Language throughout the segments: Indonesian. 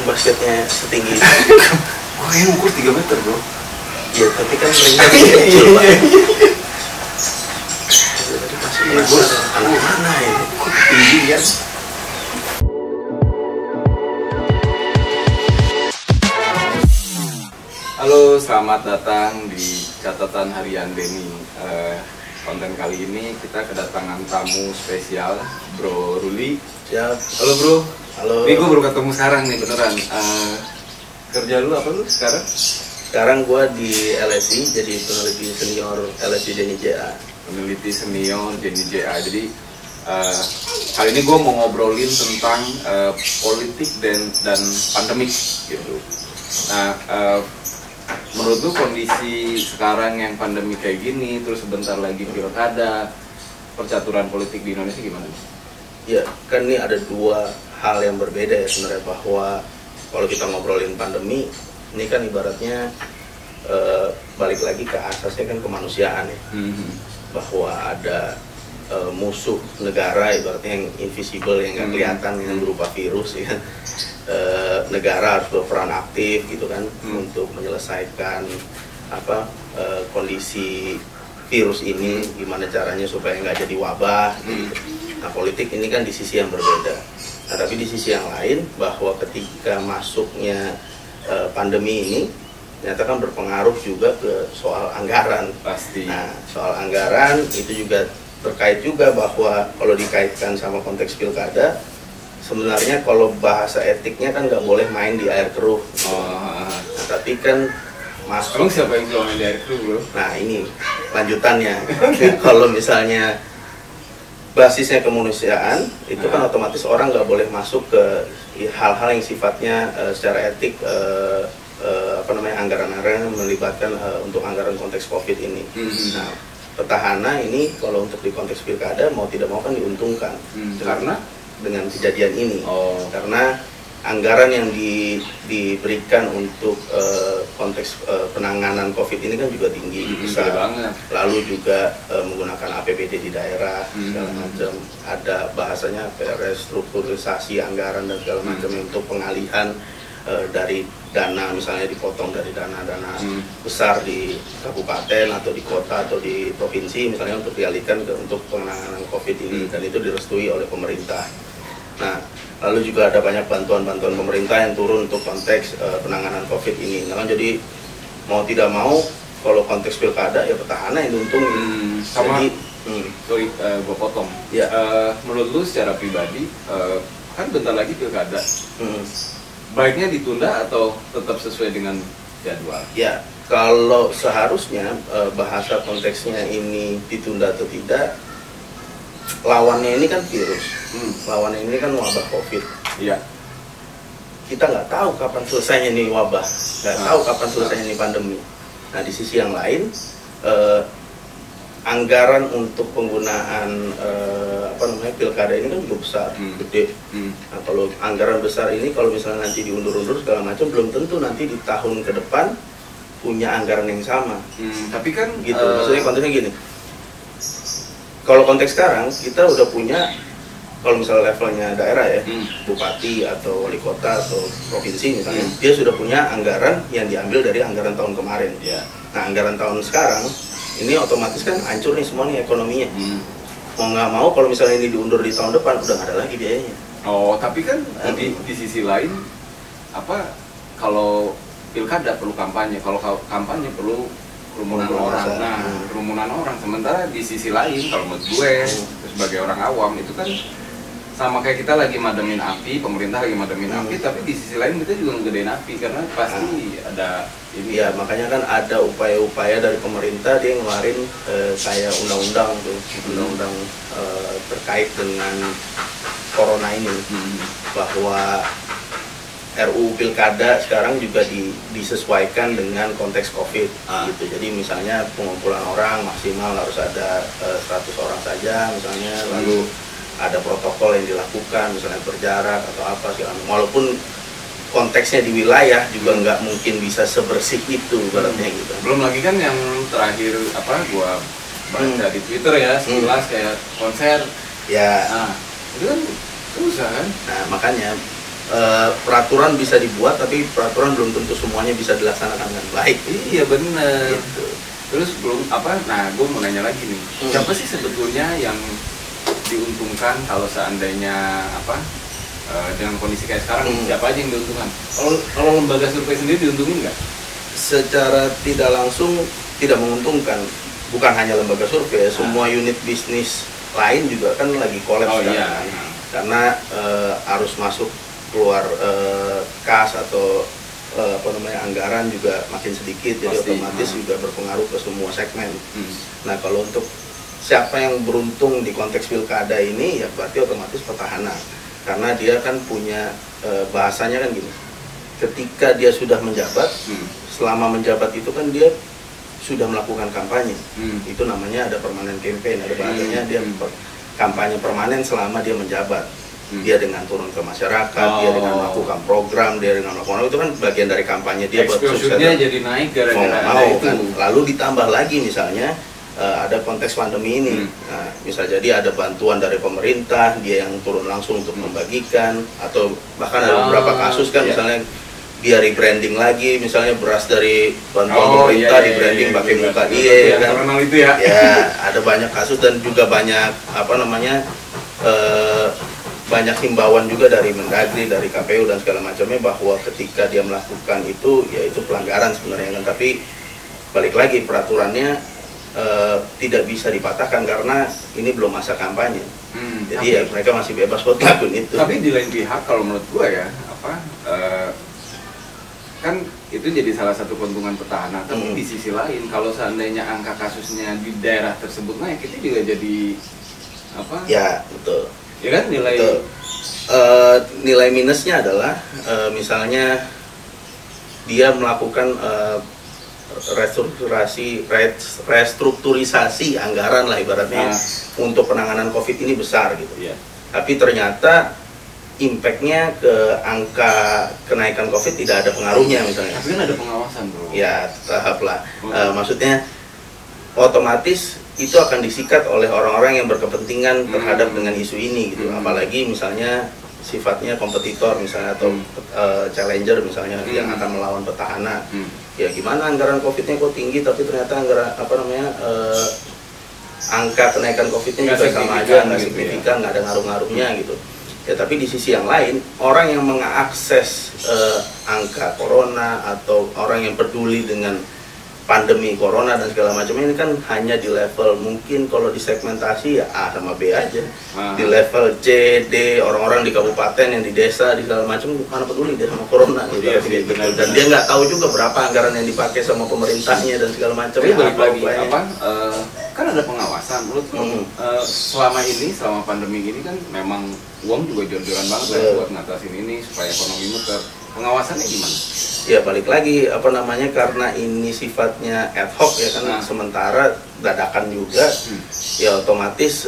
basketnya setinggi itu. Gue yang ukur 3 meter bro. Ya tapi kan ringnya kecil Pak. Tadi masih merasa anak mana ini? Kok tinggi kan? Halo, selamat datang di catatan harian Denny. Konten kali ini kita kedatangan tamu spesial, Bro Ruli. Siap. Halo Bro. Halo. Ini gue baru ketemu sekarang nih beneran. Kerja lu apa lu sekarang? Sekarang gue di LSI jadi peneliti senior LSI Denny JA. Peneliti senior Denny JA. Jadi kali ini gue mau ngobrolin tentang politik dan pandemik gitu. Nah, menurut lu kondisi sekarang yang pandemi kayak gini, terus sebentar lagi pilkada, percaturan politik di Indonesia gimana? Ya, kan ini ada dua hal yang berbeda ya sebenarnya, bahwa kalau kita ngobrolin pandemi, ini kan ibaratnya balik lagi ke asasnya kan kemanusiaan ya. Bahwa ada musuh negara ibaratnya yang invisible, yang nggak kelihatan, yang berupa virus ya. Negara harus berperan aktif gitu kan untuk menyelesaikan kondisi virus ini, gimana caranya supaya nggak jadi wabah gitu. Nah, politik ini kan di sisi yang berbeda. Nah, tapi di sisi yang lain, bahwa ketika masuknya pandemi ini ternyata kan berpengaruh juga ke soal anggaran. Pasti. Nah, soal anggaran itu juga terkait juga, bahwa kalau dikaitkan sama konteks pilkada, sebenarnya kalau bahasa etiknya kan nggak boleh main di air keruh. Nah, tapi kan masuk. Emang siapa yang belum main di air keruh bro? Nah ini lanjutannya. Kalau misalnya basisnya kemanusiaan, itu kan otomatis orang nggak boleh masuk ke hal-hal yang sifatnya secara etik, anggaran-anggaran melibatkan untuk anggaran konteks COVID ini. Nah, petahana ini kalau untuk di konteks pilkada mau tidak mau kan diuntungkan. Karena dengan kejadian ini, karena anggaran yang diberikan untuk konteks penanganan COVID ini kan juga tinggi, besar banget. Lalu juga menggunakan APBD di daerah segala macam, ada bahasanya restrukturisasi anggaran dan segala macam untuk pengalihan dari dana, misalnya dipotong dari dana-dana besar di kabupaten atau di kota atau di provinsi misalnya untuk dialihkan untuk penanganan COVID ini, dan itu direstui oleh pemerintah. Nah, lalu juga ada banyak bantuan-bantuan pemerintah yang turun untuk konteks penanganan COVID ini. Nah, jadi mau tidak mau kalau konteks pilkada ya petahana yang diuntungin. Sama, jadi, gue potong. Ya. Menurut lu secara pribadi, kan bentar lagi pilkada. Baiknya ditunda atau tetap sesuai dengan jadwal? Ya, kalau seharusnya bahasa konteksnya ini ditunda atau tidak, lawannya ini kan virus, lawannya ini kan wabah COVID. Iya. Kita nggak tahu kapan selesainya ini wabah, nggak tahu kapan selesainya ini pandemi. Nah, di sisi yang lain, anggaran untuk penggunaan pilkada ini kan juga besar, gede. Nah, kalau anggaran besar ini kalau misalnya nanti diundur-undur segala macam, belum tentu nanti di tahun ke depan punya anggaran yang sama. Tapi kan gitu, maksudnya konteksnya gini. Kalau konteks sekarang kita udah punya, kalau misalnya levelnya daerah ya, bupati atau wali kota atau provinsi misalnya, dia sudah punya anggaran yang diambil dari anggaran tahun kemarin. Nah, anggaran tahun sekarang ini otomatis kan hancur nih semua nih ekonominya. Mau nggak mau kalau misalnya ini diundur di tahun depan udah nggak ada lagi biayanya. Oh, tapi kan di sisi lain kalau pilkada perlu kampanye, kalau kampanye perlu kerumunan orang. Nah, kerumunan orang. Sementara di sisi lain kalau menurut gue sebagai orang awam itu kan sama kayak kita lagi mademin api, pemerintah lagi mademin api, tapi di sisi lain kita juga ngegedein api karena pasti ada ini. Ya, makanya kan ada upaya-upaya dari pemerintah, dia ngeluarin kayak undang-undang tuh, undang-undang terkait dengan corona ini, bahwa RUU Pilkada sekarang juga disesuaikan dengan konteks COVID gitu. Jadi misalnya pengumpulan orang maksimal harus ada 100 orang saja misalnya, lalu ada protokol yang dilakukan misalnya berjarak atau apa segala macam. Walaupun konteksnya di wilayah juga nggak mungkin bisa sebersih itu ibaratnya gitu. Belum lagi kan yang terakhir gua baca di Twitter ya, sekilas kayak konser. Ya. Nah, itu kan susah kan? Nah, makanya peraturan bisa dibuat, tapi peraturan belum tentu semuanya bisa dilaksanakan dengan baik. Iya benar. Gitu. Terus belum apa? Nah, gue mau nanya lagi nih, siapa sih sebetulnya yang diuntungkan kalau seandainya apa? Dengan kondisi kayak sekarang, siapa aja yang diuntungkan? Kalau lembaga survei sendiri diuntungin nggak? Secara tidak langsung tidak menguntungkan. Bukan hanya lembaga survei, semua unit bisnis lain juga kan lagi kolaps sekarang. Karena arus masuk keluar kas atau anggaran juga makin sedikit, jadi otomatis juga berpengaruh ke semua segmen. Nah, kalau untuk siapa yang beruntung di konteks pilkada ini, ya berarti otomatis petahana, karena dia kan punya bahasanya kan gini, ketika dia sudah menjabat, selama menjabat itu kan dia sudah melakukan kampanye, itu namanya ada permanent campaign, ada bahasanya dia kampanye permanen selama dia menjabat. Dia dengan turun ke masyarakat, dia dengan melakukan program, dia dengan melakukan itu kan bagian dari kampanye dia buat suksesnya jadi naik gara-gara itu. Kan. Lalu ditambah lagi misalnya ada konteks pandemi ini, nah, bisa jadi ada bantuan dari pemerintah, dia yang turun langsung untuk membagikan, atau bahkan ada beberapa kasus kan misalnya dia rebranding lagi, misalnya beras dari bantuan pemerintah di branding pakai muka dia kan. Itu ya. Ya, ada banyak kasus dan juga banyak banyak himbauan juga dari Mendagri, dari KPU dan segala macamnya bahwa ketika dia melakukan itu, ya itu pelanggaran sebenarnya kan. Tapi balik lagi peraturannya tidak bisa dipatahkan karena ini belum masa kampanye. Jadi ya mereka masih bebas buat lakukan itu. Tapi di lain pihak kalau menurut gua ya kan itu jadi salah satu keuntungan petahana. Tapi di sisi lain kalau seandainya angka kasusnya di daerah tersebut naik, itu juga jadi apa? Ya betul. Ya kan nilai nilai minusnya adalah misalnya dia melakukan restrukturisasi anggaran lah ibaratnya untuk penanganan COVID ini besar gitu. Tapi ternyata impactnya ke angka kenaikan COVID tidak ada pengaruhnya misalnya. Tapi kan ada pengawasan bro. Ya tahap lah. Maksudnya otomatis itu akan disikat oleh orang-orang yang berkepentingan terhadap dengan isu ini gitu. Apalagi misalnya sifatnya kompetitor misalnya atau challenger misalnya yang akan melawan petahana. Ya gimana anggaran COVID-nya kok tinggi tapi ternyata anggaran angka kenaikan COVID-nya juga sama aja, nggak signifikan, nggak ada ngaruh-ngaruhnya gitu. Ya tapi di sisi yang lain, orang yang mengakses angka corona atau orang yang peduli dengan pandemi corona dan segala macam ini kan hanya di level mungkin kalau disegmentasi ya A sama B aja. Di level C, D, orang-orang di kabupaten yang di desa di segala macam mana peduli dia sama corona gitu. Dan dia nggak tahu juga berapa anggaran yang dipakai sama pemerintahnya dan segala macam. Tapi balik lagi kan ada pengawasan menurut selama ini, selama pandemi ini kan memang uang juga jor-joran banget lah buat ngatasin ini supaya ekonomi muter. Pengawasannya gimana? Ya balik lagi karena ini sifatnya ad hoc ya kan sementara dadakan juga ya otomatis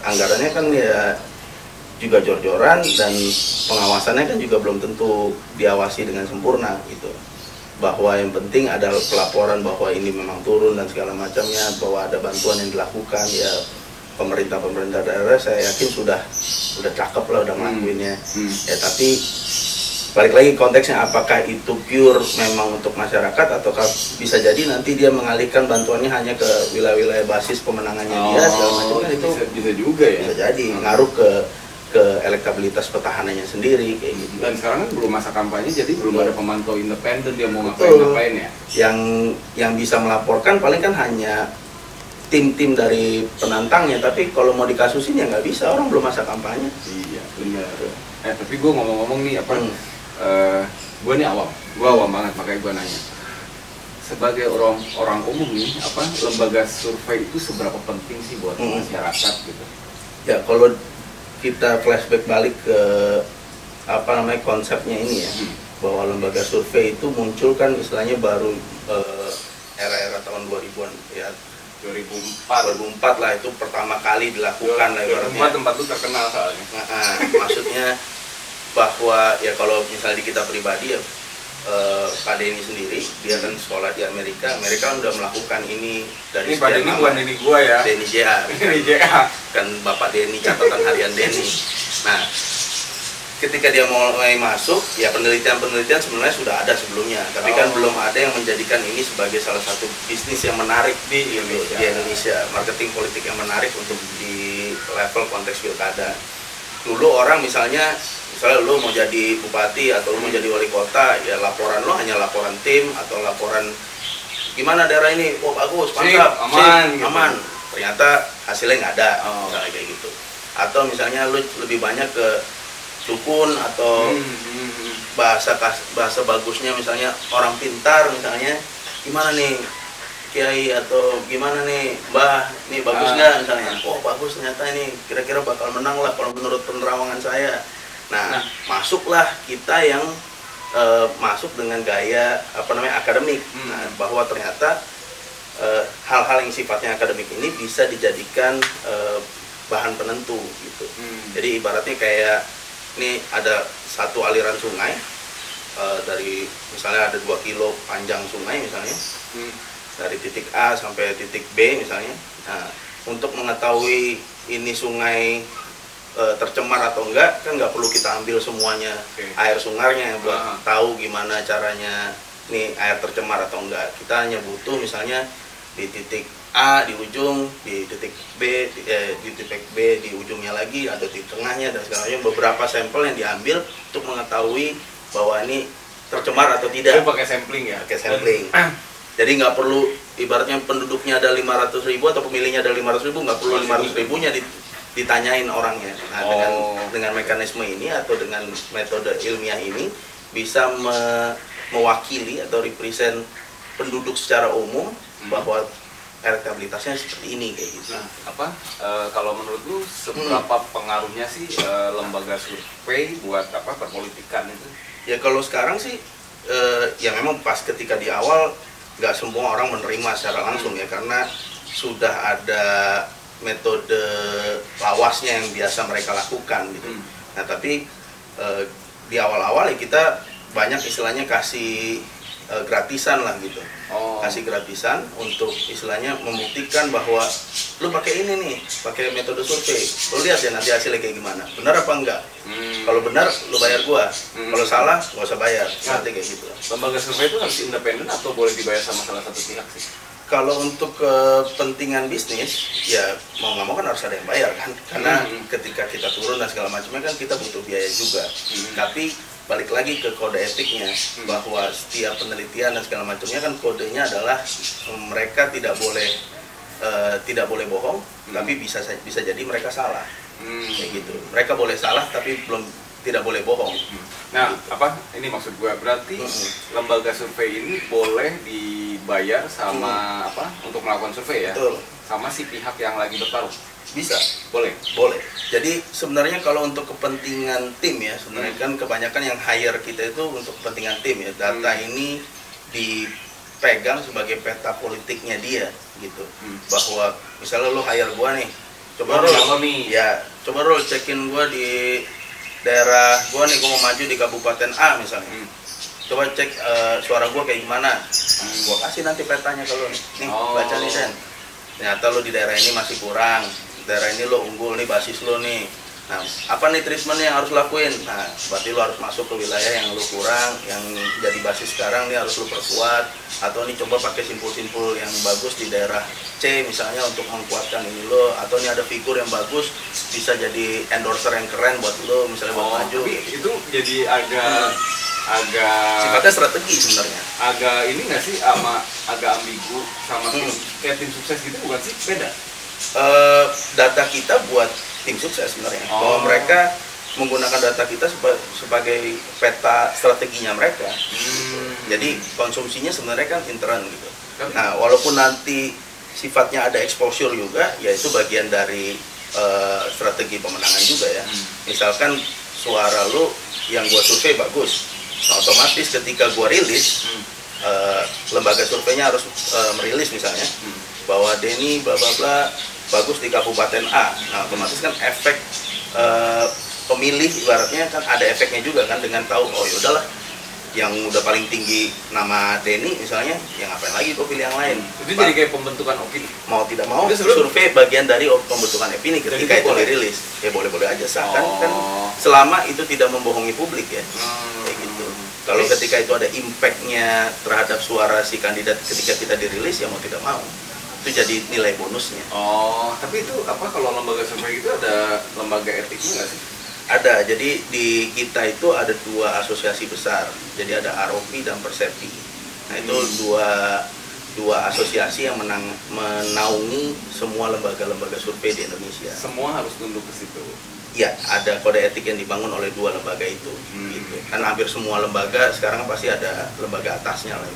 anggarannya kan ya juga jor-joran dan pengawasannya kan juga belum tentu diawasi dengan sempurna gitu. Bahwa yang penting ada pelaporan bahwa ini memang turun dan segala macamnya, bahwa ada bantuan yang dilakukan ya pemerintah daerah saya yakin sudah cakep lah udah ngelakuinnya. Ya tapi balik lagi konteksnya apakah itu pure memang untuk masyarakat ataukah bisa jadi nanti dia mengalihkan bantuannya hanya ke wilayah-wilayah basis pemenangannya dia segala macam kan itu bisa juga ya. Bisa jadi ngaruh ke elektabilitas petahananya sendiri kayak gitu. Dan sekarang kan belum masa kampanye jadi belum ada pemantau independen dia mau ngapain ya. Yang bisa melaporkan paling kan hanya tim-tim dari penantangnya, tapi kalau mau dikasusin ya nggak bisa, orang belum masa kampanye. Iya benar. Tapi gue ngomong-ngomong nih gue nih gue awam banget makanya gue nanya. Sebagai orang umum nih, lembaga survei itu seberapa penting sih buat masyarakat gitu? Ya kalau kita flashback balik ke konsepnya ini ya, bahwa lembaga survei itu muncul kan istilahnya baru era-era tahun 2000-an ya. 2004 lah itu pertama kali dilakukan lah ibaratnya. Tempat itu terkenal soalnya. Maksudnya bahwa ya kalau misalnya di kita pribadi ya Pak Denny sendiri dia kan sekolah di Amerika kan udah melakukan ini dari ini Pak Denny bukan Denny gua ya. Denny JA. Denny JA kan Bapak Denny catatan harian Denny. Nah ketika dia mulai masuk, ya penelitian sebenarnya sudah ada sebelumnya, tapi kan belum ada yang menjadikan ini sebagai salah satu bisnis yang menarik di Indonesia, marketing politik yang menarik untuk di level konteks pilkada. Dulu orang misalnya lu mau jadi bupati atau lu mau jadi wali kota, ya laporan lo hanya laporan tim atau laporan gimana daerah ini, oh bagus, mantap, aman, aman. Ternyata hasilnya nggak ada, misalnya kayak gitu. Atau misalnya lu lebih banyak ke dukun atau bahasa bagusnya misalnya orang pintar misalnya, gimana nih kiai atau gimana nih mbah, ini bagus nggak misalnya, oh bagus ternyata ini kira-kira bakal menang lah kalau menurut penerawangan saya. Nah masuklah kita yang masuk dengan gaya akademik, bahwa ternyata hal-hal yang sifatnya akademik ini bisa dijadikan bahan penentu gitu. Jadi ibaratnya kayak ini ada satu aliran sungai, dari misalnya ada 2 kilo panjang sungai misalnya, dari titik A sampai titik B misalnya. Nah, untuk mengetahui ini sungai tercemar atau enggak, kan nggak perlu kita ambil semuanya air sungainya buat tahu gimana caranya nih air tercemar atau enggak. Kita hanya butuh misalnya di titik A di ujung, di titik B, di titik B di ujungnya lagi, ada di tengahnya dan segala macam, beberapa sampel yang diambil untuk mengetahui bahwa ini tercemar atau tidak. Itu pakai sampling ya? Pakai sampling. Jadi nggak perlu, ibaratnya penduduknya ada 500.000 atau pemilihnya ada 500.000, nggak perlu 500.000-nya ditanyain orangnya. Nah, dengan mekanisme ini atau dengan metode ilmiah ini bisa mewakili atau represent penduduk secara umum bahwa elektabilitasnya seperti ini kayak gitu. Nah, kalau menurut lu seberapa pengaruhnya sih lembaga survei buat perpolitikan itu? Ya kalau sekarang sih ya memang pas ketika di awal nggak semua orang menerima secara langsung ya, karena sudah ada metode lawasnya yang biasa mereka lakukan gitu. Nah tapi di awal-awal ya kita banyak istilahnya kasih gratisan lah gitu, kasih gratisan untuk istilahnya membuktikan bahwa lu pakai ini nih, pakai metode survei, lu lihat ya nanti hasilnya kayak gimana, benar apa enggak. Kalau benar lu bayar gua, kalau salah nggak usah bayar, nanti kayak gitu. Lembaga survei itu harus independen atau boleh dibayar sama salah satu pihak sih? Kalau untuk kepentingan bisnis, ya mau nggak mau kan harus ada yang bayar kan, karena ketika kita turun dan segala macamnya kan kita butuh biaya juga. Tapi balik lagi ke kode etiknya, bahwa setiap penelitian dan segala macamnya kan kodenya adalah mereka tidak boleh bohong, tapi bisa jadi mereka salah, kayak gitu. Mereka boleh salah tapi tidak boleh bohong. Nah, ini maksud gue berarti lembaga survei ini boleh dibayar sama untuk melakukan survei ya? Betul. Sama si pihak yang lagi bertarung? Bisa, boleh. Jadi sebenarnya kalau untuk kepentingan tim ya, sebenarnya kan kebanyakan yang hire kita itu untuk kepentingan tim ya. Data ini dipegang sebagai peta politiknya dia gitu. Bahwa misalnya lo hire gua nih, coba lo cekin gua di daerah gua nih, gua mau maju di kabupaten A misalnya. Coba cek suara gua kayak gimana. Gua kasih nanti petanya ke lo nih. Baca nih Den. Ternyata lo di daerah ini masih kurang, daerah ini lo unggul nih, basis lo nih. Nah, apa nih treatment yang harus lakuin? Nah, berarti lo harus masuk ke wilayah yang lo kurang, yang jadi basis sekarang nih harus lo perkuat. Atau nih coba pakai simpul-simpul yang bagus di daerah C misalnya untuk menguatkan ini lo. Atau nih ada figur yang bagus, bisa jadi endorser yang keren buat lo misalnya buat maju. Tapi itu jadi agak sifatnya strategi sebenarnya. Agak ini nggak sih, agak ambigu sama kayak tim sukses gitu, bukan sih? Beda. Data kita buat tim sukses sebenarnya. Bahwa mereka menggunakan data kita sebagai peta strateginya mereka. Jadi konsumsinya sebenarnya kan intern gitu. Nah, walaupun nanti sifatnya ada exposure juga, ya itu bagian dari strategi pemenangan juga ya. Misalkan suara lu yang gua survei bagus, nah, otomatis ketika gua rilis, lembaga surveinya harus merilis misalnya bahwa Denny bla bla bla bagus di kabupaten A. Nah, otomatis kan efek pemilih ibaratnya kan ada efeknya juga kan, dengan tahu oh yaudahlah yang udah paling tinggi nama Denny misalnya, yang ngapain lagi gue pilih yang lain. Itu jadi kayak pembentukan opini. Mau tidak mau survei bagian dari pembentukan opini ketika itu dirilis. Ya boleh-boleh aja sah kan selama itu tidak membohongi publik ya, kayak gitu. Kalau ketika itu ada impact-nya terhadap suara si kandidat ketika kita dirilis, ya mau tidak mau itu jadi nilai bonusnya. Oh, tapi itu apa kalau lembaga survei itu ada lembaga etiknya nggak sih? Ada, jadi di kita itu ada 2 asosiasi besar, jadi ada ROP dan Persepi. Nah itu dua asosiasi yang menaungi semua lembaga-lembaga survei di Indonesia. Semua harus tunduk ke situ. Ya, ada kode etik yang dibangun oleh 2 lembaga itu. Gitu. Kan hampir semua lembaga sekarang pasti ada lembaga atasnya lah.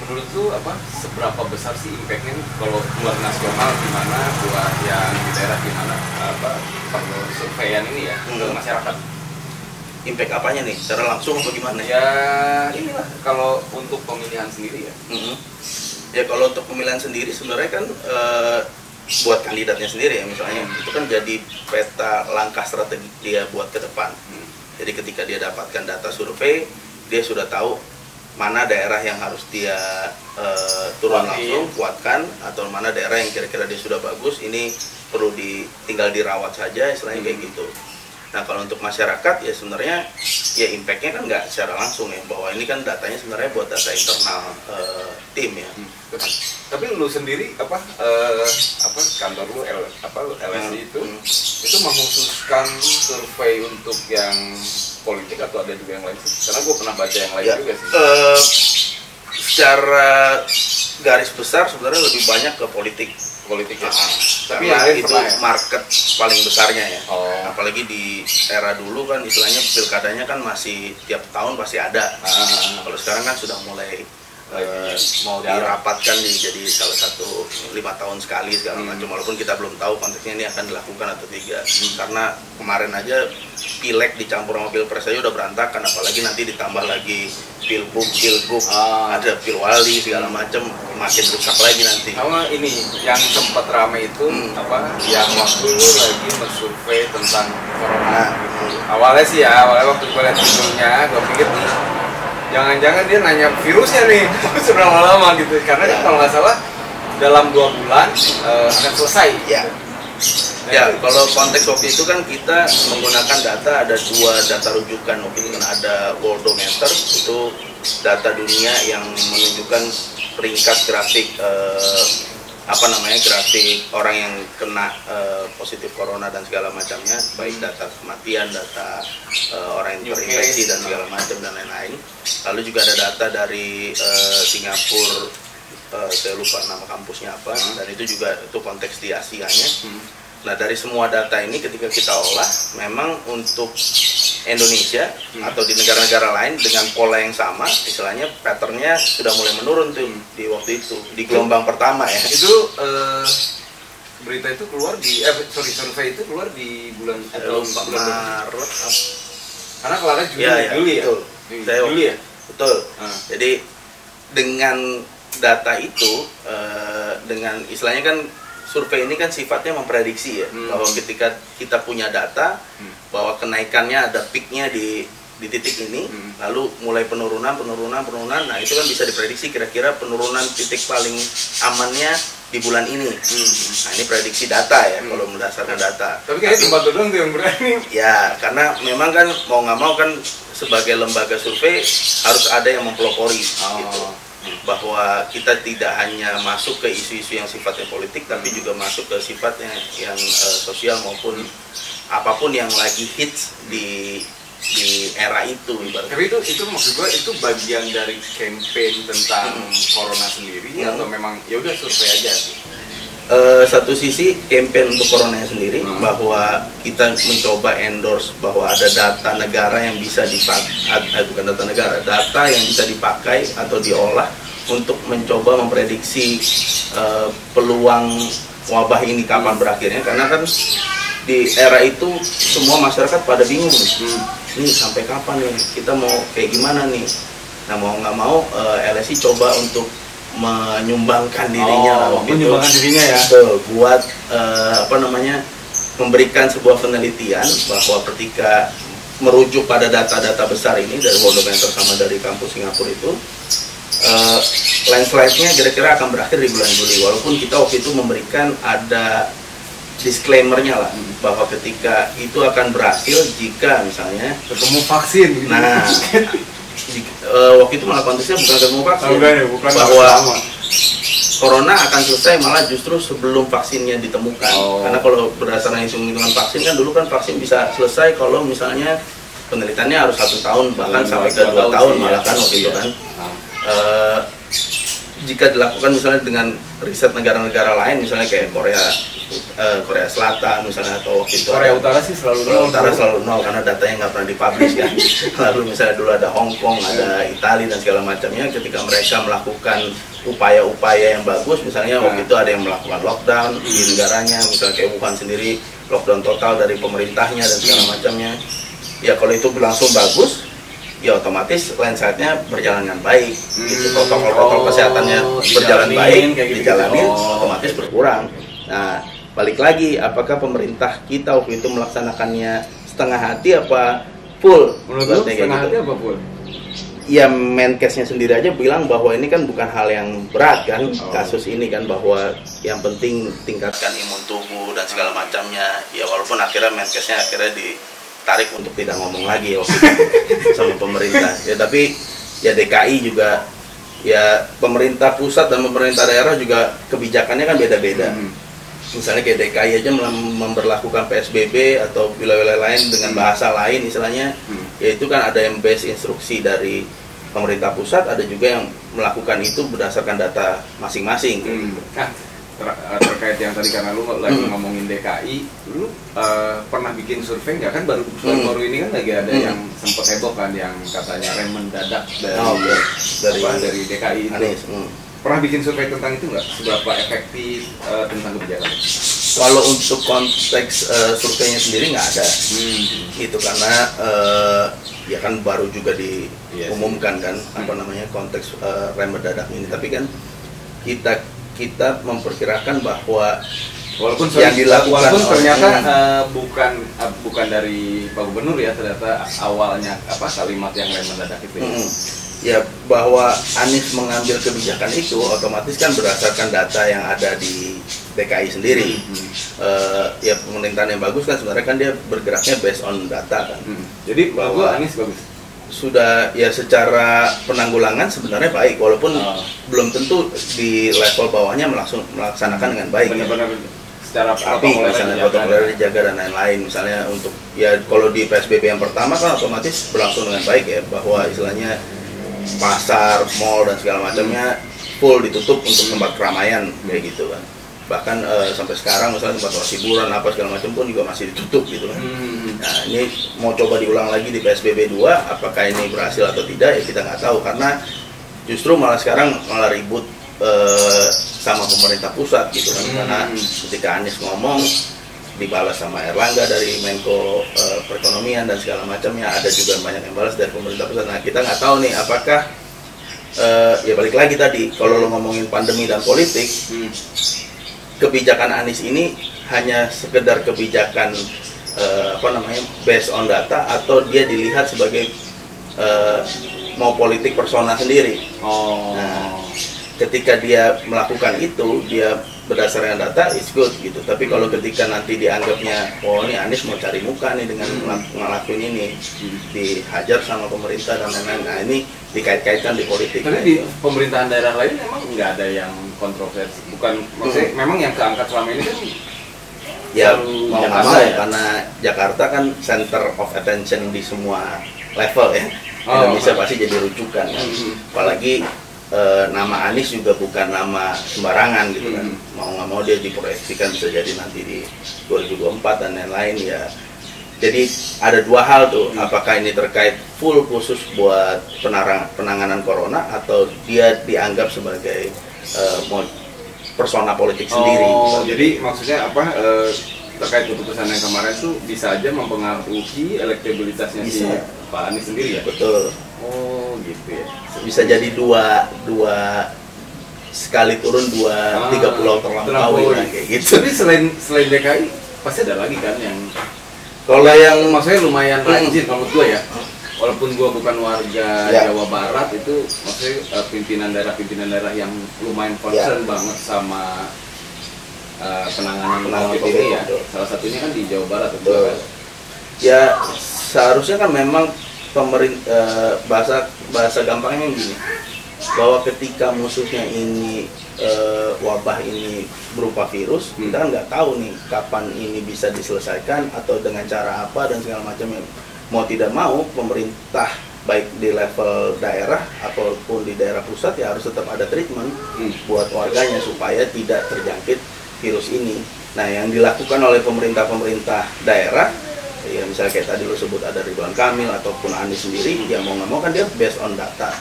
Menurut lu apa? Seberapa besar sih impactnya kalau buat nasional gimana, buat yang di daerah gimana? Apa perlu surveian ini ya ke masyarakat? Impact apanya nih? Secara langsung atau gimana? Ya inilah kalau untuk pemilihan sendiri ya. Ya kalau untuk pemilihan sendiri sebenarnya kan buat kandidatnya sendiri ya misalnya itu kan jadi peta langkah strategi dia buat ke depan. Jadi ketika dia dapatkan data survei, dia sudah tahu mana daerah yang harus dia turun langsung, kuatkan, atau mana daerah yang kira-kira dia sudah bagus, ini perlu tinggal dirawat saja, istilahnya kayak gitu. Nah kalau untuk masyarakat ya sebenarnya ya impactnya kan nggak secara langsung ya, bahwa ini kan datanya sebenarnya buat data internal tim ya. Tapi lu sendiri apa kantor lu LSI itu mengkhususkan survei untuk yang politik atau ada juga yang lain sih? Karena gue pernah baca yang lain ya, juga sih. Secara garis besar sebenarnya lebih banyak ke politik ya. Tapi ya itu market paling besarnya ya. Apalagi di era dulu kan istilahnya pilkadanya kan masih tiap tahun pasti ada. Kalau sekarang kan sudah mulai mau dirapatkan jadi salah satu 5 tahun sekali segala macam, walaupun kita belum tahu konteksnya ini akan dilakukan atau tidak. Karena kemarin aja pileg dicampur sama pilpres aja udah berantakan, apalagi nanti ditambah lagi pilgub, ada pilwali segala macam, makin rusak lagi nanti. Sama ini yang sempat ramai itu yang waktu lu lagi mensurvei tentang corona. Awalnya waktu gue lihat videonya, gue pikir nih jangan-jangan dia nanya virusnya nih seberapa lama gitu, karena kan kalau nggak salah dalam 2 bulan akan selesai. Ya, kalau konteks waktu itu kan kita menggunakan data, ada 2 data rujukan. Mungkin ada Worldometer, itu data dunia yang menunjukkan peringkat grafik grafik orang yang kena positif corona dan segala macamnya, baik data kematian, data orang yang terinfeksi dan segala macam dan lain-lain. Lalu juga ada data dari Singapura, saya lupa nama kampusnya apa, dan itu juga itu konteks di Asianya. Nah dari semua data ini ketika kita olah, memang untuk Indonesia atau di negara-negara lain dengan pola yang sama, istilahnya patternnya sudah mulai menurun tuh di waktu itu, di gelombang pertama ya. Itu berita itu keluar survei itu keluar di bulan Maret. Karena kelarnya Juli ya. Betul. Jadi dengan data itu, dengan istilahnya kan survei ini kan sifatnya memprediksi ya, bahwa ketika kita punya data bahwa kenaikannya ada peaknya di titik ini, lalu mulai penurunan, nah itu kan bisa diprediksi kira-kira penurunan titik paling amannya di bulan ini. Nah ini prediksi data ya, kalau berdasarkan data. Tapi kayaknya tempat doang tuh yang berani. Ya, karena memang kan mau nggak mau kan sebagai lembaga survei harus ada yang mempelopori gitu. Bahwa kita tidak hanya masuk ke isu-isu yang sifatnya politik, tapi juga masuk ke sifatnya yang sosial maupun apapun yang lagi hits di era itu. Tapi itu maksud gue itu bagian dari campaign tentang corona sendiri atau memang ya udah survei aja sih? Satu sisi campaign untuk coronanya sendiri, bahwa kita mencoba endorse bahwa ada data negara yang bisa dipakai, bukan data negara, data yang bisa dipakai atau diolah untuk mencoba memprediksi peluang wabah ini kapan berakhirnya. Karena kan di era itu semua masyarakat pada bingung nih sampai kapan nih, kita mau kayak gimana nih. Nah mau nggak mau LSI coba untuk menyumbangkan dirinya dirinya ya, buat memberikan sebuah penelitian bahwa ketika merujuk pada data-data besar ini dari Worldometer sama dari kampus Singapura itu, landslide-nya kira-kira akan berakhir di bulan Juli, walaupun kita waktu itu memberikan ada disclaimer-nya lah bahwa ketika itu akan berhasil jika misalnya ketemu vaksin gitu. Nah, waktu itu malah konteksnya bukan ketemu vaksin, bukan bahwa corona akan selesai malah justru sebelum vaksinnya ditemukan. Karena kalau berdasarkan hitung-hitungan vaksin kan dulu kan vaksin bisa selesai kalau misalnya penelitiannya harus 1 tahun bahkan sampai ke 2 tahun malah kan waktu itu kan. Jika dilakukan misalnya dengan riset negara-negara lain misalnya kayak Korea Selatan misalnya atau waktu itu Korea Utara sih selalu Korea Utara selalu nol karena datanya nggak pernah dipublish kan. Lalu misalnya dulu ada Hong Kong, ada Italia dan segala macamnya, ketika mereka melakukan upaya-upaya yang bagus misalnya waktu itu ada yang melakukan lockdown di negaranya, misalnya kayak Wuhan sendiri lockdown total dari pemerintahnya dan segala macamnya. Ya kalau itu berlangsung bagus, ya otomatis landside-nya berjalan dengan baik, gitu. Protokol kesehatannya berjalan baik, dijalanin, otomatis berkurang. Nah, balik lagi, apakah pemerintah kita waktu itu melaksanakannya setengah hati apa full? Menurut lu setengah hati apa full? Ya Menkesnya sendiri aja bilang bahwa ini kan bukan hal yang berat kan, kasus ini kan, bahwa yang penting tingkatkan imun tubuh dan segala macamnya. Ya walaupun akhirnya Menkesnya ditarik untuk tidak ngomong lagi waktu itu sama pemerintah. Ya tapi ya DKI juga, ya pemerintah pusat dan pemerintah daerah juga kebijakannya kan beda-beda. Misalnya kayak DKI aja memberlakukan PSBB atau wilayah-wilayah lain dengan bahasa lain istilahnya, yaitu kan ada yang base instruksi dari pemerintah pusat, ada juga yang melakukan itu berdasarkan data masing-masing. Terkait yang tadi karena lu lagi ngomongin DKI, lu pernah bikin survei nggak kan baru ini kan lagi ada yang sempat heboh kan yang katanya rem mendadak dari DKI itu. Pernah bikin survei tentang itu nggak? Seberapa efektif tentang kebijakan? Kalau untuk konteks surveinya sendiri nggak ada, gitu karena ya kan baru juga diumumkan kan apa namanya konteks rem mendadak ini. Tapi kan kita memperkirakan bahwa walaupun yang dilakukan ternyata bukan dari Pak Gubernur ya, ternyata awalnya kalimat yang rem mendadak itu. Ya bahwa Anies mengambil kebijakan itu otomatis kan berdasarkan data yang ada di DKI sendiri. Ya pemerintahan yang bagus kan sebenarnya kan dia bergeraknya based on data kan. Jadi bahwa Anies bagus. Sudah ya secara penanggulangan sebenarnya baik, walaupun belum tentu di level bawahnya melaksanakan dengan baik. Benar-benar secara protokol dijaga dan lain-lain. Misalnya untuk ya kalau di PSBB yang pertama kan otomatis berlangsung dengan baik ya, bahwa istilahnya pasar, mall dan segala macamnya full ditutup untuk tempat keramaian kayak gitu kan. Bahkan sampai sekarang misalnya tempat hiburan apa segala macam pun juga masih ditutup gitu kan. Nah ini mau coba diulang lagi di PSBB 2, apakah ini berhasil atau tidak ya kita nggak tahu, karena justru malah sekarang malah ribut sama pemerintah pusat gitu kan. Karena ketika Anies ngomong dibalas sama Erlangga dari Menko Perekonomian dan segala macamnya, ada juga banyak yang balas dari pemerintah pusat. Nah kita nggak tahu nih apakah ya balik lagi tadi kalau lo ngomongin pandemi dan politik, kebijakan Anies ini hanya sekedar kebijakan based on data, atau dia dilihat sebagai mau politik persona sendiri. Nah, ketika dia melakukan itu, dia berdasarkan data, it's good gitu. Tapi kalau ketika nanti dianggapnya, oh ini Anies mau cari muka nih dengan ngelakuin ini, dihajar sama pemerintah dan lain-lain. Nah ini dikait-kaitkan di politik. Tapi di pemerintahan daerah lain memang nggak ada yang kontroversi. Bukan, maksudnya memang yang keangkat selama ini kan ya mau nggak mau ya? Karena Jakarta kan center of attention di semua level ya. Indonesia pasti jadi rujukan kan. Apalagi nama Anies juga bukan nama sembarangan gitu kan. Mau nggak mau dia diproyeksikan bisa jadi nanti di 2024 dan lain-lain ya. Jadi ada dua hal tuh, apakah ini terkait full khusus buat penanganan corona atau dia dianggap sebagai persona politik sendiri. Jadi maksudnya apa, terkait keputusan yang kemarin tuh bisa aja mempengaruhi elektabilitasnya si Pak Anies sendiri ya? Betul. Oh gitu ya. Bisa jadi dua sekali turun 3 pulau terlampaui kayak gitu. Tapi selain DKI pasti ada lagi kan yang kalau yang maksudnya lumayan rajin kalau menurut gue ya. Walaupun gue bukan warga Jawa Barat, itu maksudnya pimpinan daerah yang lumayan concern banget sama penanganan COVID ini ya. Salah satunya kan di Jawa Barat itu kan. Ya seharusnya kan memang bahasa gampangnya gini, bahwa ketika musuhnya ini wabah ini berupa virus, kita kan nggak tahu nih kapan ini bisa diselesaikan atau dengan cara apa dan segala macamnya. Mau tidak mau pemerintah baik di level daerah ataupun di daerah pusat ya harus tetap ada treatment buat warganya supaya tidak terjangkit virus ini. Nah, yang dilakukan oleh pemerintah daerah ya misalnya kayak tadi lo sebut ada Ridwan Kamil ataupun Anies sendiri, ya mau nggak mau kan dia based on data.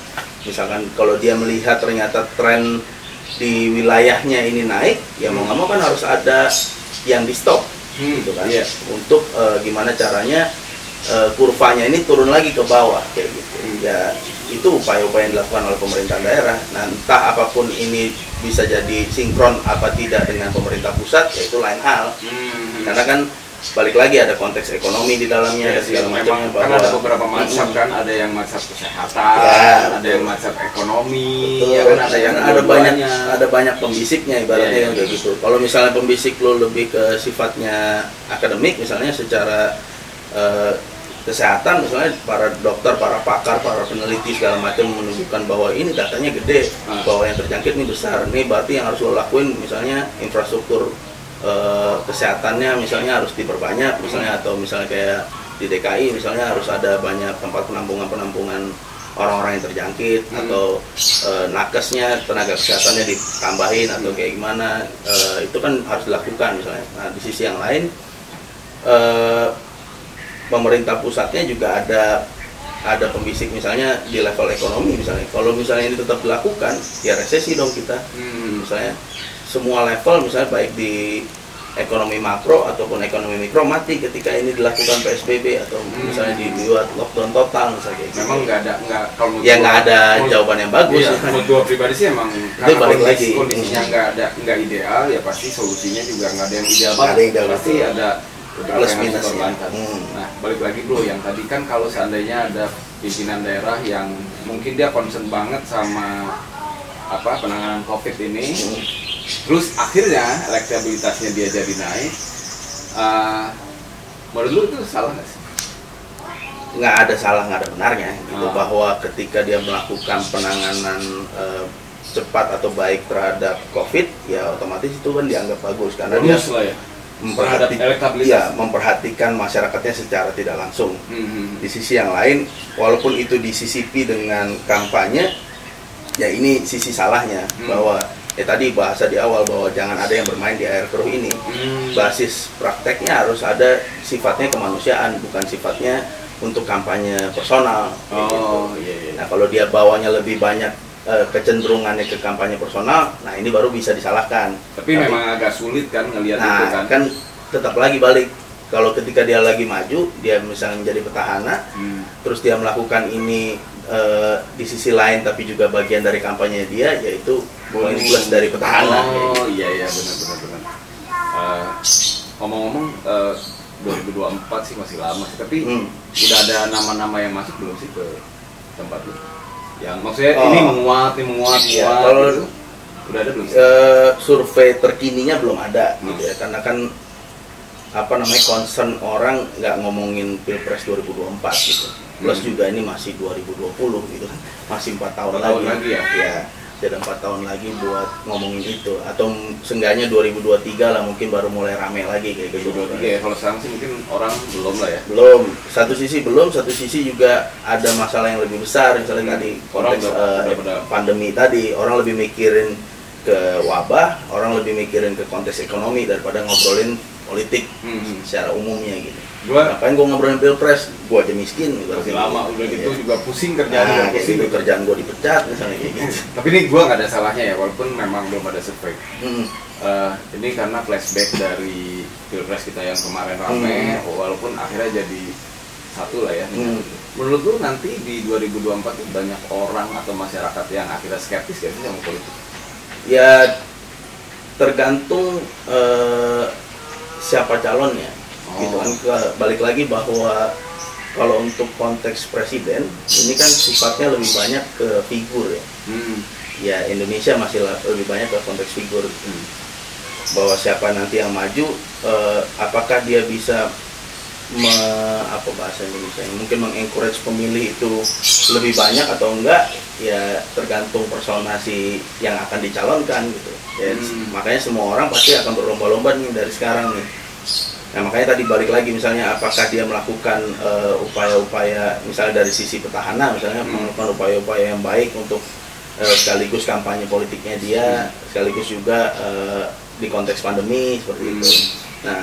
Misalkan kalau dia melihat ternyata tren di wilayahnya ini naik, ya mau nggak mau kan harus ada yang di stop gitu kan, untuk gimana caranya kurvanya ini turun lagi ke bawah kayak gitu. Ya itu upaya-upaya yang dilakukan oleh pemerintah daerah. Nah, entah apapun ini bisa jadi sinkron apa tidak dengan pemerintah pusat, ya itu lain hal. Karena kan balik lagi ada konteks ekonomi di dalamnya, segala macamnya. Kan ada beberapa macam kan, ada yang macam kesehatan, ada yang macam ekonomi, ya kan ada banyak pembisiknya ibaratnya kayak gitu. Kalau misalnya pembisik lo lebih ke sifatnya akademik, misalnya secara kesehatan, misalnya para dokter, para pakar, para peneliti segala macam menunjukkan bahwa ini datanya gede, bahwa yang terjangkit ini besar. Ini berarti yang harus lo lakuin misalnya infrastruktur kesehatannya misalnya harus diperbanyak misalnya, atau misalnya kayak di DKI misalnya harus ada banyak tempat penampungan orang-orang yang terjangkit, atau nakesnya, tenaga kesehatannya ditambahin atau kayak gimana, itu kan harus dilakukan misalnya. Nah, di sisi yang lain pemerintah pusatnya juga ada pembisik misalnya di level ekonomi misalnya. Kalau misalnya ini tetap dilakukan, ya resesi dong kita. Misalnya semua level misalnya baik di ekonomi makro ataupun ekonomi mikro mati ketika ini dilakukan PSBB atau misalnya dibuat lockdown total misalnya kayak gitu. Memang nggak ada jawaban yang bagus. Iya, menurut gua pribadi sih emang itu balik lagi kondisinya nggak ideal, ya pasti solusinya juga nggak ada yang ideal banget. Pasti ada beberapa yang harus dikorbankan. Nah, balik lagi bro, yang tadi kan kalau seandainya ada pimpinan daerah yang mungkin dia concern banget sama penanganan COVID ini, terus akhirnya elektabilitasnya dia jadi naik, menurut lu itu salah nggak sih? Nggak ada salah, nggak ada benarnya gitu, bahwa ketika dia melakukan penanganan cepat atau baik terhadap COVID, ya otomatis itu kan dianggap bagus karena dia memperhatikan masyarakatnya secara tidak langsung. Di sisi yang lain, walaupun itu disisipi dengan kampanye, ya ini sisi salahnya, bahwa tadi bahasa di awal bahwa jangan ada yang bermain di air keruh ini. Basis prakteknya harus ada sifatnya kemanusiaan, bukan sifatnya untuk kampanye personal. Gitu. Nah, kalau dia bawanya lebih banyak kecenderungannya ke kampanye personal, nah ini baru bisa disalahkan. Tapi memang agak sulit kan ngelihat itu kan. Kan tetap lagi balik. Kalau ketika dia lagi maju, dia misalnya menjadi petahana, terus dia melakukan ini di sisi lain tapi juga bagian dari kampanye dia, yaitu plus dari petahana. Iya benar. Ngomong-ngomong 2024 sih masih lama sih, tapi udah ada nama-nama yang masuk belum sih ke tempat itu? Yang maksudnya ini menguat kalau gitu. Udah ada belum sih? Survei terkininya belum ada gitu ya, karena kan concern orang nggak ngomongin Pilpres 2024 gitu. Plus juga ini masih 2020 gitu kan, masih 4 tahun lagi ya. Ada 4 tahun lagi buat ngomongin itu, atau seenggaknya 2023 lah mungkin baru mulai rame lagi kayak gitu. 2023 ya, kalau sekarang sih mungkin orang belum lah ya. Belum, satu sisi juga ada masalah yang lebih besar, misalnya tadi konteks pandemi tadi, orang lebih mikirin ke wabah, orang lebih mikirin ke konteks ekonomi daripada ngobrolin politik secara umumnya gitu. Ngapain gue ngobrolin Pilpres, gue aja miskin gitu. Masih lama, udah gitu juga pusing kerjaan, kerjaan gue dipecat misalnya kayak gitu. Tapi ini gue nggak ada salahnya ya, walaupun memang belum ada survei. Ini karena flashback dari Pilpres kita yang kemarin rame, walaupun akhirnya jadi satu lah ya. Menurut lu nanti di 2024 itu banyak orang atau masyarakat yang akhirnya skeptis gak sih sama politik? Ya tergantung siapa calonnya. Gitu kan, balik lagi bahwa kalau untuk konteks presiden ini kan sifatnya lebih banyak ke figur ya. Ya Indonesia masih lebih banyak ke konteks figur. bahwa siapa nanti yang maju, apakah dia bisa apa bahasa Indonesia, mungkin mengencourage pemilih itu lebih banyak atau enggak, ya tergantung personasi yang akan dicalonkan gitu ya. Makanya semua orang pasti akan berlomba-lomba nih dari sekarang nih. Nah makanya tadi balik lagi, misalnya apakah dia melakukan upaya-upaya misalnya dari sisi petahana, misalnya melakukan upaya-upaya yang baik untuk sekaligus kampanye politiknya dia, sekaligus juga di konteks pandemi seperti itu. Nah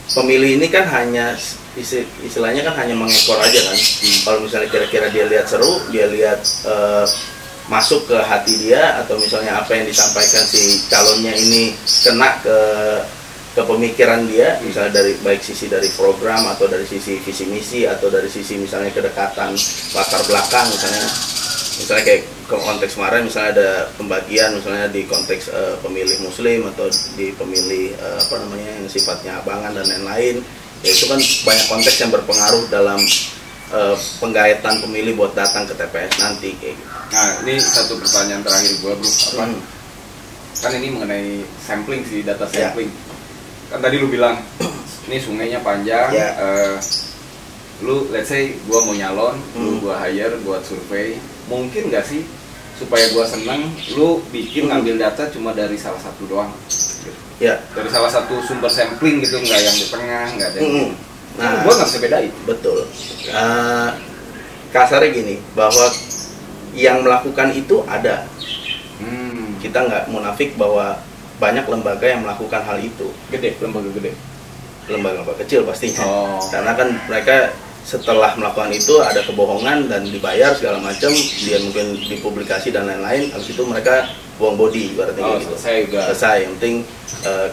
pemilih ini kan hanya istilahnya kan hanya mengekor aja kan. Kalau misalnya kira-kira dia lihat seru, dia lihat masuk ke hati dia, atau misalnya apa yang disampaikan si calonnya ini kena ke pemikiran dia, misalnya dari baik sisi dari program atau dari sisi visi misi atau dari sisi misalnya kedekatan latar belakang, misalnya kayak ke konteks kemarin misalnya ada pembagian misalnya di konteks pemilih muslim atau di pemilih apa namanya yang sifatnya abangan dan lain-lain, ya itu kan banyak konteks yang berpengaruh dalam penggayatan pemilih buat datang ke TPS nanti kayak gitu. Nah ini satu pertanyaan terakhir gua bro, kan ini mengenai sampling sih, data sampling. Kan tadi lu bilang ini sungainya panjang, lu let's say gua mau nyalon, lu gua hire buat survei, mungkin nggak sih supaya gua seneng lu bikin ngambil data cuma dari salah satu doang gitu. Ya, dari salah satu sumber sampling gitu, nggak yang di tengah, nggak ada nah gua nggak bisa bedain. Betul. Kasarnya gini, bahwa yang melakukan itu ada, kita nggak munafik bahwa banyak lembaga yang melakukan hal itu. Lembaga gede, lembaga kecil pastinya. Karena kan mereka setelah melakukan itu ada kebohongan dan dibayar segala macam, dia mungkin dipublikasi dan lain-lain, habis itu mereka buang body berarti gitu. Selesai, yang penting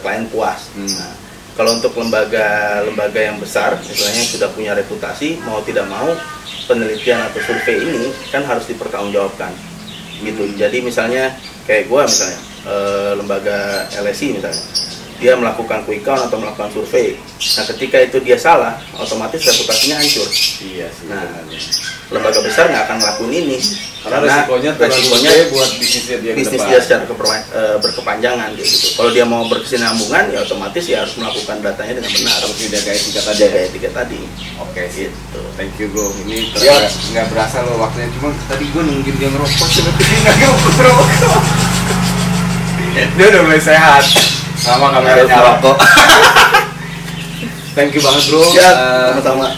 klien puas. Nah, kalau untuk lembaga yang besar misalnya yang sudah punya reputasi, mau tidak mau penelitian atau survei ini kan harus dipertanggungjawabkan gitu. Jadi misalnya kayak gua misalnya lembaga LSI misalnya, dia melakukan quick count atau melakukan survei. Nah ketika itu dia salah, otomatis reputasinya hancur. Iya sih. Nah lembaga besar nggak akan ngelakuin ini karena resikonya buat bisnis dia secara berkepanjangan gitu. Kalau dia mau berkesinambungan, ya otomatis ya harus melakukan datanya dengan benar. Harus dijaga etika tadi. Oke sih. Gitu. Thank you bro. Ini nggak berasa loh waktunya. Cuma tadi gue nungguin dia ngerokok, tapi dia nggak ngerokok. Dia udah mulai sehat. Sama kameranya nyala. Thank you banget bro. Sama-sama.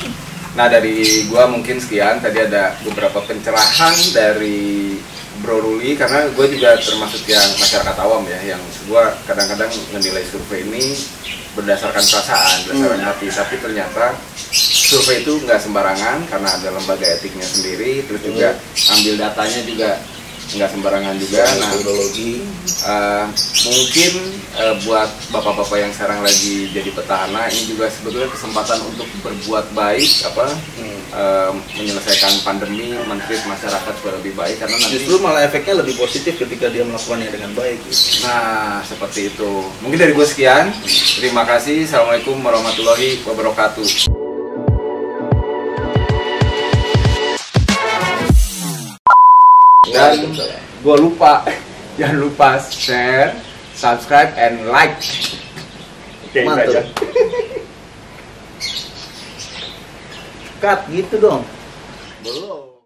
Nah dari gua mungkin sekian, tadi ada beberapa pencerahan dari Bro Ruli, karena gue juga termasuk yang masyarakat awam ya, yang gua kadang-kadang menilai survei ini berdasarkan perasaan, berdasarkan hati, tapi ternyata survei itu nggak sembarangan karena ada lembaga etiknya sendiri, terus juga ambil datanya juga nggak sembarangan juga. Nah, mungkin buat bapak-bapak yang sekarang lagi jadi petahana, ini juga sebetulnya kesempatan untuk berbuat baik, menyelesaikan pandemi, men-treat masyarakat supaya lebih baik, karena nanti justru malah efeknya lebih positif ketika dia melakukannya dengan baik gitu. Nah seperti itu. Mungkin dari gue sekian, terima kasih. Assalamualaikum warahmatullahi wabarakatuh. Dan gue lupa, jangan lupa share, subscribe, and like. Oke, mantap. Cut gitu dong. Belum.